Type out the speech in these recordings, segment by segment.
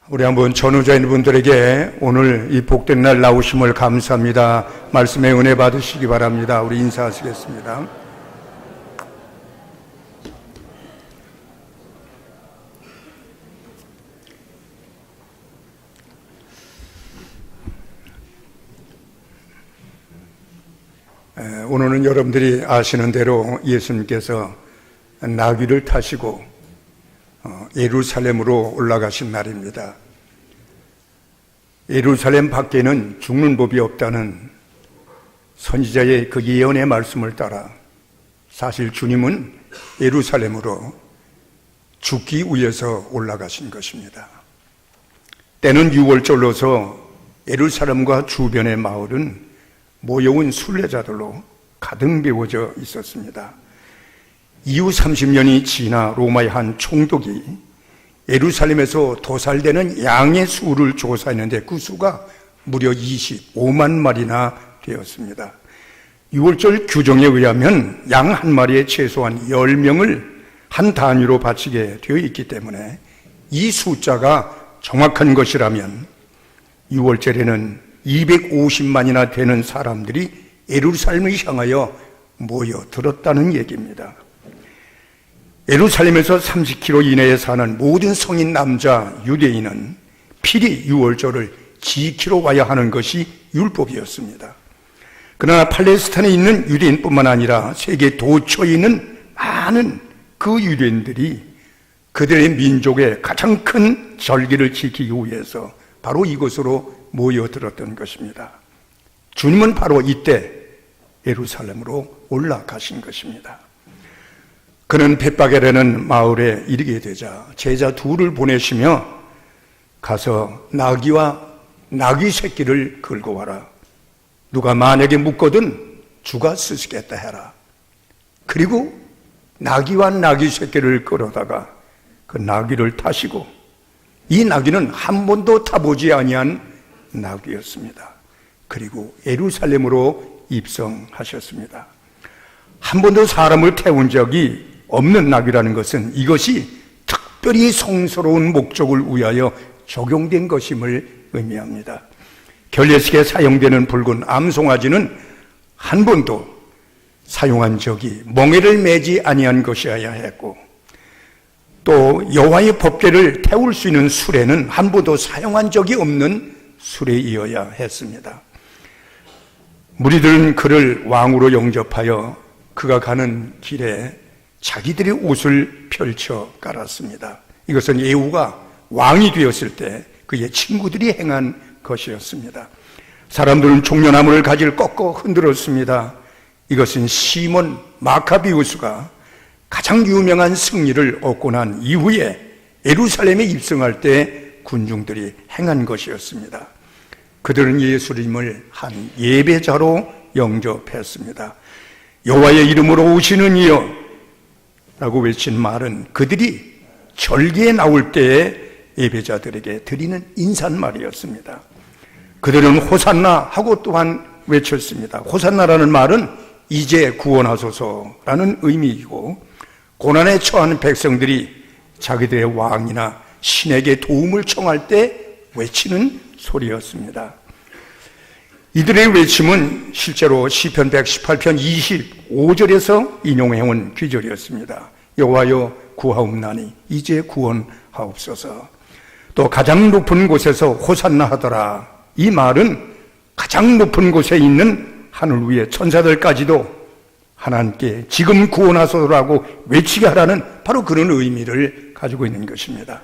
우리 한번 전후자인 분들에게 오늘 이 복된 날 나오심을 감사합니다. 말씀의 은혜 받으시기 바랍니다. 우리 인사하시겠습니다. 오늘은 여러분들이 아시는 대로 예수님께서 나귀를 타시고 예루살렘으로 올라가신 날입니다. 예루살렘 밖에는 죽는 법이 없다는 선지자의 그 예언의 말씀을 따라 사실 주님은 예루살렘으로 죽기 위해서 올라가신 것입니다. 때는 6월절로서 예루살렘과 주변의 마을은 모여온 순례자들로 가득 메워져 있었습니다. 이후 30년이 지나 로마의 한 총독이 예루살렘에서 도살되는 양의 수를 조사했는데 그 수가 무려 25만 마리나 되었습니다. 6월절 규정에 의하면 양 한 마리에 최소한 10명을 한 단위로 바치게 되어 있기 때문에 이 숫자가 정확한 것이라면 6월절에는 250만이나 되는 사람들이 예루살렘을 향하여 모여들었다는 얘기입니다. 예루살렘에서 30km 이내에 사는 모든 성인 남자 유대인은 필히 6월절을 지키러 와야 하는 것이 율법이었습니다. 그러나 팔레스타인에 있는 유대인뿐만 아니라 세계 도처에 있는 많은 그 유대인들이 그들의 민족의 가장 큰 절기를 지키기 위해서 바로 이곳으로 모여들었던 것입니다. 주님은 바로 이때 예루살렘으로 올라가신 것입니다. 그는 벳바게라는 마을에 이르게 되자 제자 둘을 보내시며 가서 나귀와 나귀 새끼를 끌고 와라. 누가 만약에 묻거든 주가 쓰시겠다 해라. 그리고 나귀와 나귀 새끼를 끌어다가 그 나귀를 타시고 이 나귀는 한 번도 타보지 아니한 나귀였습니다. 그리고 예루살렘으로 입성하셨습니다. 한 번도 사람을 태운 적이 없는 나귀라는 것은 이것이 특별히 성스러운 목적을 위하여 적용된 것임을 의미합니다. 결례식에 사용되는 붉은 암송아지는 한 번도 사용한 적이 멍에를 매지 아니한 것이어야 했고 또 여호와의 법궤를 태울 수 있는 수레는 한 번도 사용한 적이 없는 수레이어야 했습니다. 무리들은 그를 왕으로 영접하여 그가 가는 길에 자기들의 옷을 펼쳐 깔았습니다. 이것은 예후가 왕이 되었을 때 그의 친구들이 행한 것이었습니다. 사람들은 종려나무를 가지를 꺾어 흔들었습니다. 이것은 시몬 마카비우스가 가장 유명한 승리를 얻고 난 이후에 예루살렘에 입성할 때 군중들이 행한 것이었습니다. 그들은 예수님을 한 예배자로 영접했습니다. 여호와의 이름으로 오시는 이여 라고 외친 말은 그들이 절기에 나올 때에 예배자들에게 드리는 인사말이었습니다. 그들은 호산나 하고 또한 외쳤습니다. 호산나라는 말은 이제 구원하소서라는 의미이고 고난에 처한 백성들이 자기들의 왕이나 신에게 도움을 청할 때 외치는 소리였습니다. 이들의 외침은 실제로 시편 118편 25절에서 인용해온 귀절이었습니다. 여호와여 구하옵나니 이제 구원하옵소서. 또 가장 높은 곳에서 호산나 하더라. 이 말은 가장 높은 곳에 있는 하늘 위의 천사들까지도 하나님께 지금 구원하소서라고 외치게 하라는 바로 그런 의미를 가지고 있는 것입니다.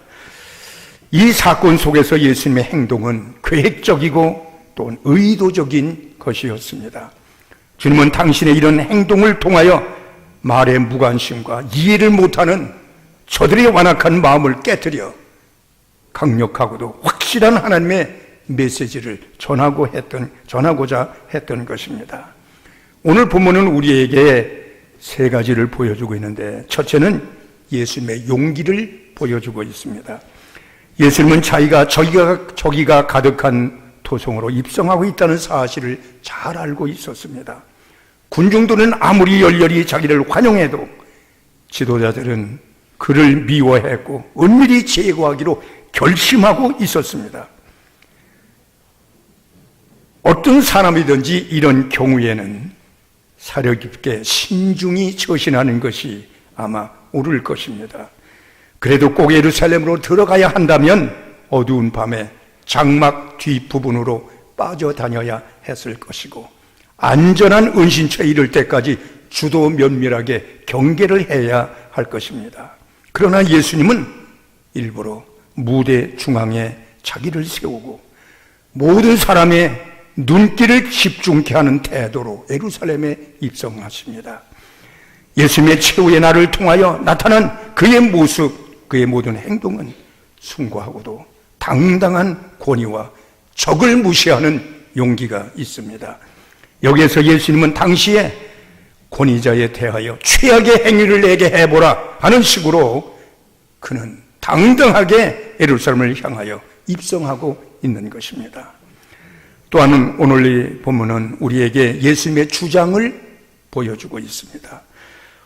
이 사건 속에서 예수님의 행동은 계획적이고 또 의도적인 것이었습니다. 주님은 당신의 이런 행동을 통하여 말의 무관심과 이해를 못하는 저들의 완악한 마음을 깨뜨려 강력하고도 확실한 하나님의 메시지를 전하고자 했던 것입니다. 오늘 본문은 우리에게 세 가지를 보여주고 있는데 첫째는 예수님의 용기를 보여주고 있습니다. 예수님은 자기가 저기가 가득한 도성으로 입성하고 있다는 사실을 잘 알고 있었습니다. 군중들은 아무리 열렬히 자기를 환영해도 지도자들은 그를 미워했고 은밀히 제거하기로 결심하고 있었습니다. 어떤 사람이든지 이런 경우에는 사려 깊게 신중히 처신하는 것이 아마 옳을 것입니다. 그래도 꼭 예루살렘으로 들어가야 한다면 어두운 밤에 장막 뒷부분으로 빠져다녀야 했을 것이고 안전한 은신처에 이를 때까지 주도 면밀하게 경계를 해야 할 것입니다. 그러나 예수님은 일부러 무대 중앙에 자기를 세우고 모든 사람의 눈길을 집중케 하는 태도로 예루살렘에 입성하십니다. 예수님의 최후의 날을 통하여 나타난 그의 모습, 그의 모든 행동은 숭고하고도 당당한 권위와 적을 무시하는 용기가 있습니다. 여기에서 예수님은 당시에 권위자에 대하여 최악의 행위를 내게 해보라 하는 식으로 그는 당당하게 예루살렘을 향하여 입성하고 있는 것입니다. 또한 오늘 이 본문은 우리에게 예수님의 주장을 보여주고 있습니다.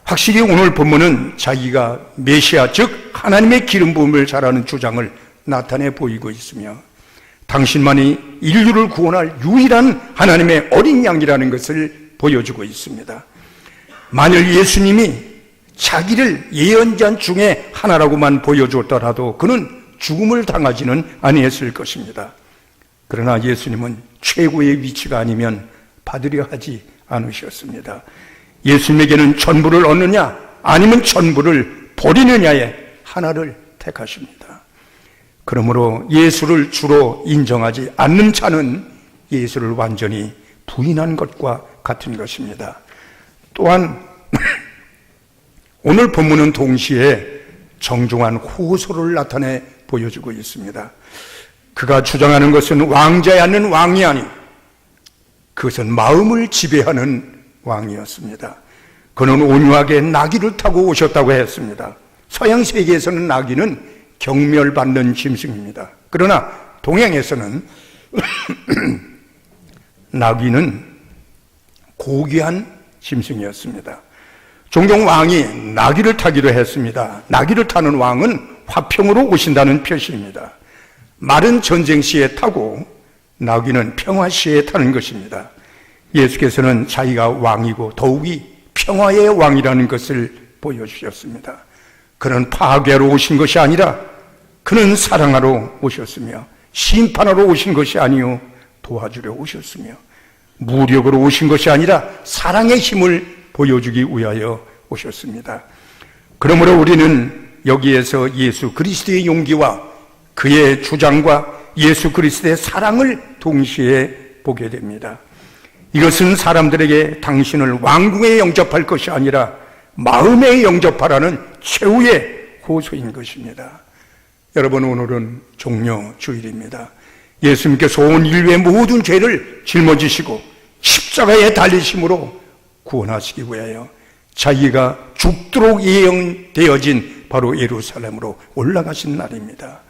확실히 오늘 본문은 자기가 메시아 즉 하나님의 기름 부음을 잘하는 주장을 나타내 보이고 있으며 당신만이 인류를 구원할 유일한 하나님의 어린 양이라는 것을 보여주고 있습니다. 만일 예수님이 자기를 예언자 중에 하나라고만 보여줬더라도 그는 죽음을 당하지는 아니했을 것입니다. 그러나 예수님은 최고의 위치가 아니면 받으려 하지 않으셨습니다. 예수님에게는 전부를 얻느냐 아니면 전부를 버리느냐의 하나를 택하십니다. 그러므로 예수를 주로 인정하지 않는 자는 예수를 완전히 부인한 것과 같은 것입니다. 또한 오늘 본문은 동시에 정중한 호소를 나타내 보여주고 있습니다. 그가 주장하는 것은 왕자에 앉는 왕이 아니고 그것은 마음을 지배하는 왕이었습니다. 그는 온유하게 나귀를 타고 오셨다고 했습니다. 서양 세계에서는 나귀는 경멸받는 짐승입니다. 그러나 동양에서는 나귀는 고귀한 짐승이었습니다. 종종 왕이 나귀를 타기도 했습니다. 나귀를 타는 왕은 화평으로 오신다는 표시입니다. 말은 전쟁 시에 타고 나귀는 평화 시에 타는 것입니다. 예수께서는 자기가 왕이고 더욱이 평화의 왕이라는 것을 보여주셨습니다. 그는 파괴하러 오신 것이 아니라 그는 사랑하러 오셨으며 심판하러 오신 것이 아니요 도와주려 오셨으며 무력으로 오신 것이 아니라 사랑의 힘을 보여주기 위하여 오셨습니다. 그러므로 우리는 여기에서 예수 그리스도의 용기와 그의 주장과 예수 그리스도의 사랑을 동시에 보게 됩니다. 이것은 사람들에게 당신을 왕궁에 영접할 것이 아니라 마음에 영접하라는 최후의 호소인 것입니다. 여러분, 오늘은 종려 주일입니다. 예수님께서 온 인류의 모든 죄를 짊어지시고 십자가에 달리심으로 구원하시기 위하여 자기가 죽도록 예정되어진 바로 예루살렘으로 올라가신 날입니다.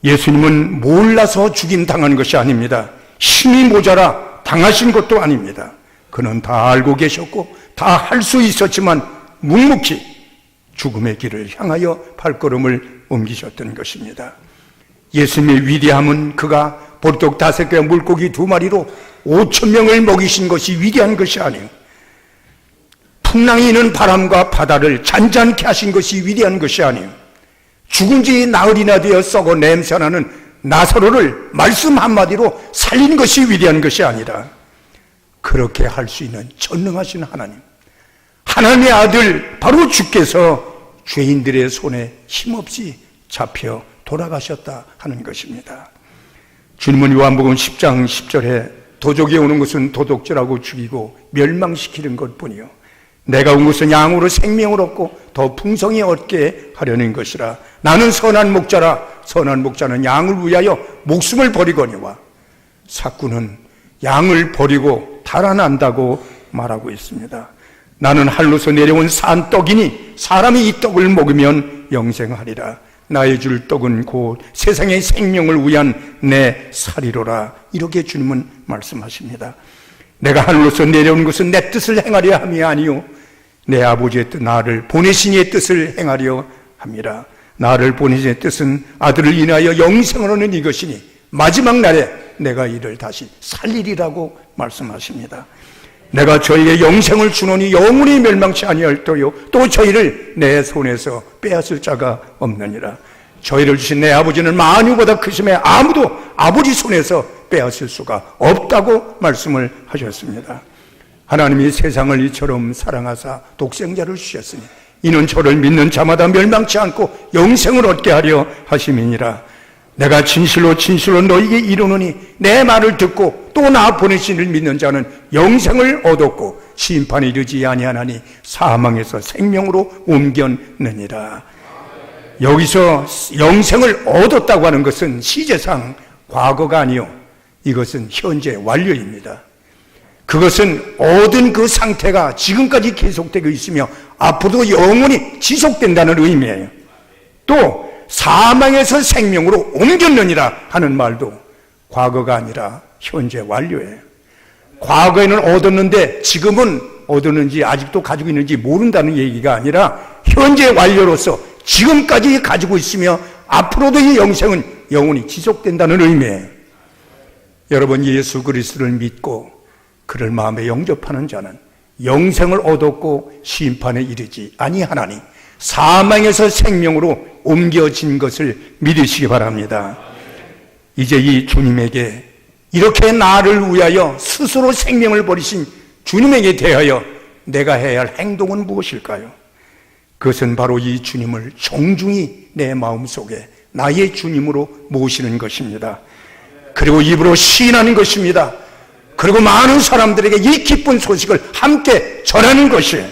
예수님은 몰라서 죽임 당한 것이 아닙니다. 힘이 모자라 당하신 것도 아닙니다. 그는 다 알고 계셨고 다 할 수 있었지만 묵묵히 죽음의 길을 향하여 발걸음을 옮기셨던 것입니다. 예수님의 위대함은 그가 보리떡 5개와 물고기 2마리로 5,000명을 먹이신 것이 위대한 것이 아니에요. 풍랑이 있는 바람과 바다를 잔잔케 하신 것이 위대한 것이 아니에요. 죽은 지 나흘이나 되어 썩어 냄새나는 나사로를 말씀 한마디로 살린 것이 위대한 것이 아니라 그렇게 할 수 있는 전능하신 하나님, 하나님의 아들 바로 주께서 죄인들의 손에 힘없이 잡혀 돌아가셨다 하는 것입니다. 주님은 요한복음 10장 10절에 도적이 오는 것은 도둑질하고 죽이고 멸망시키는 것뿐이요 내가 온 것은 양으로 생명을 얻고 더 풍성히 얻게 하려는 것이라. 나는 선한 목자라. 선한 목자는 양을 위하여 목숨을 버리거니와 삭구는 양을 버리고 달아난다고 말하고 있습니다. 나는 하늘로서 내려온 산 떡이니 사람이 이 떡을 먹으면 영생하리라. 나의 줄 떡은 곧 세상의 생명을 위한 내 살이로라. 이렇게 주님은 말씀하십니다. 내가 하늘로서 내려온 것은 내 뜻을 행하려 함이 아니요 내 아버지의 뜻, 나를 보내신 이의 뜻을 행하려 함이라. 나를 보내신 뜻은 아들을 인하여 영생을 얻는 이것이니 마지막 날에 내가 이를 다시 살리리라고 말씀하십니다. 내가 저희에게 영생을 주노니 영원히 멸망치 아니할도요 또 저희를 내 손에서 빼앗을 자가 없느니라. 저희를 주신 내 아버지는 만유보다 크심에 아무도 아버지 손에서 빼앗을 수가 없다고 말씀을 하셨습니다. 하나님이 세상을 이처럼 사랑하사 독생자를 주셨으니 이는 저를 믿는 자마다 멸망치 않고 영생을 얻게 하려 하심이니라. 내가 진실로 진실로 너희에게 이르노니 내 말을 듣고 또 나 보내신 이를 믿는 자는 영생을 얻었고 심판에 이르지 아니하나니 사망에서 생명으로 옮겼느니라. 여기서 영생을 얻었다고 하는 것은 시제상 과거가 아니요 이것은 현재 완료입니다. 그것은 얻은 그 상태가 지금까지 계속되고 있으며 앞으로도 영원히 지속된다는 의미예요. 또 사망에서 생명으로 옮겼느니라 하는 말도 과거가 아니라 현재 완료예요. 과거에는 얻었는데 지금은 얻었는지 아직도 가지고 있는지 모른다는 얘기가 아니라 현재 완료로서 지금까지 가지고 있으며 앞으로도 이 영생은 영원히 지속된다는 의미예요. 여러분, 예수 그리스도를 믿고 그를 마음에 영접하는 자는 영생을 얻었고 심판에 이르지 아니하나니 사망에서 생명으로 옮겨진 것을 믿으시기 바랍니다. 이제 이 주님에게 이렇게 나를 위하여 스스로 생명을 버리신 주님에게 대하여 내가 해야 할 행동은 무엇일까요? 그것은 바로 이 주님을 정중히 내 마음속에 나의 주님으로 모시는 것입니다. 그리고 입으로 시인하는 것입니다. 그리고 많은 사람들에게 이 기쁜 소식을 함께 전하는 것이에요.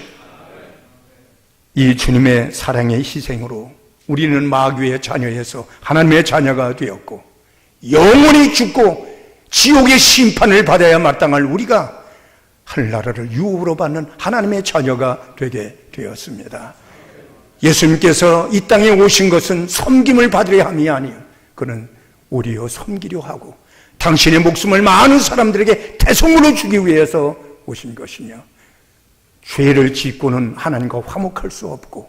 이 주님의 사랑의 희생으로 우리는 마귀의 자녀에서 하나님의 자녀가 되었고 영원히 죽고 지옥의 심판을 받아야 마땅할 우리가 하늘나라를 유업으로 받는 하나님의 자녀가 되게 되었습니다. 예수님께서 이 땅에 오신 것은 섬김을 받으려 함이 아니요 그는 우리여 섬기려 하고 당신의 목숨을 많은 사람들에게 대속물로 주기 위해서 오신 것이며 죄를 짓고는 하나님과 화목할 수 없고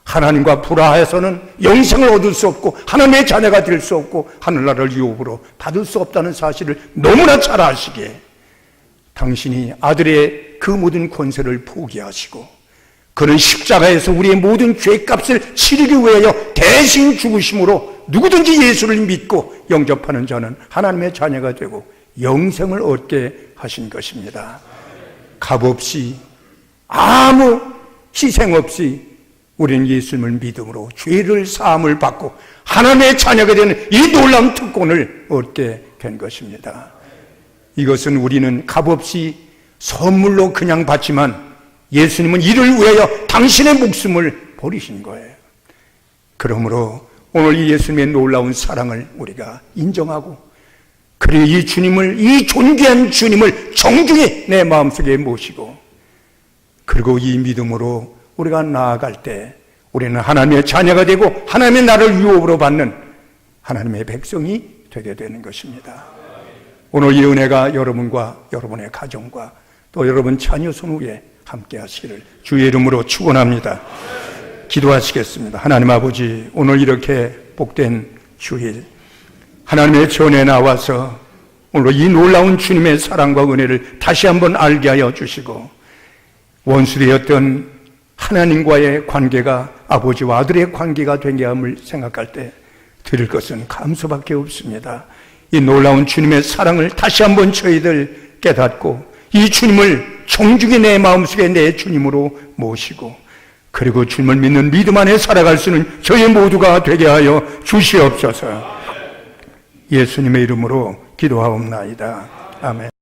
하나님과 불화해서는 영생을 얻을 수 없고 하나님의 자녀가 될 수 없고 하늘나라를 유업으로 받을 수 없다는 사실을 너무나 잘 아시기에 당신이 아들의 그 모든 권세를 포기하시고 그는 십자가에서 우리의 모든 죄값을 치르기 위하여 대신 죽으심으로 누구든지 예수를 믿고 영접하는 자는 하나님의 자녀가 되고 영생을 얻게 하신 것입니다. 값없이 아무 희생 없이 우리는 예수님을 믿음으로 죄를 사함을 받고 하나님의 자녀가 되는 이 놀라운 특권을 얻게 된 것입니다. 이것은 우리는 값없이 선물로 그냥 받지만 예수님은 이를 위하여 당신의 목숨을 버리신 거예요. 그러므로 오늘 이 예수님의 놀라운 사랑을 우리가 인정하고 그리고 이 주님을, 이 존귀한 주님을 정중히 내 마음속에 모시고 그리고 이 믿음으로 우리가 나아갈 때 우리는 하나님의 자녀가 되고 하나님의 나라를 유업으로 받는 하나님의 백성이 되게 되는 것입니다. 오늘 이 은혜가 여러분과 여러분의 가정과 또 여러분 자녀 손 위에 함께 하시기를 주의 이름으로 축원합니다. 기도하시겠습니다. 하나님 아버지, 오늘 이렇게 복된 주일 하나님의 전에 나와서 오늘 이 놀라운 주님의 사랑과 은혜를 다시 한번 알게 하여 주시고 원수되었던 하나님과의 관계가 아버지와 아들의 관계가 되게 함을 생각할 때 드릴 것은 감사밖에 없습니다. 이 놀라운 주님의 사랑을 다시 한번 저희들 깨닫고 이 주님을 정중히 내 마음속에 내 주님으로 모시고 그리고 주님을 믿는 믿음 안에 살아갈 수 있는 저희 모두가 되게 하여 주시옵소서. 예수님의 이름으로 기도하옵나이다. 아멘.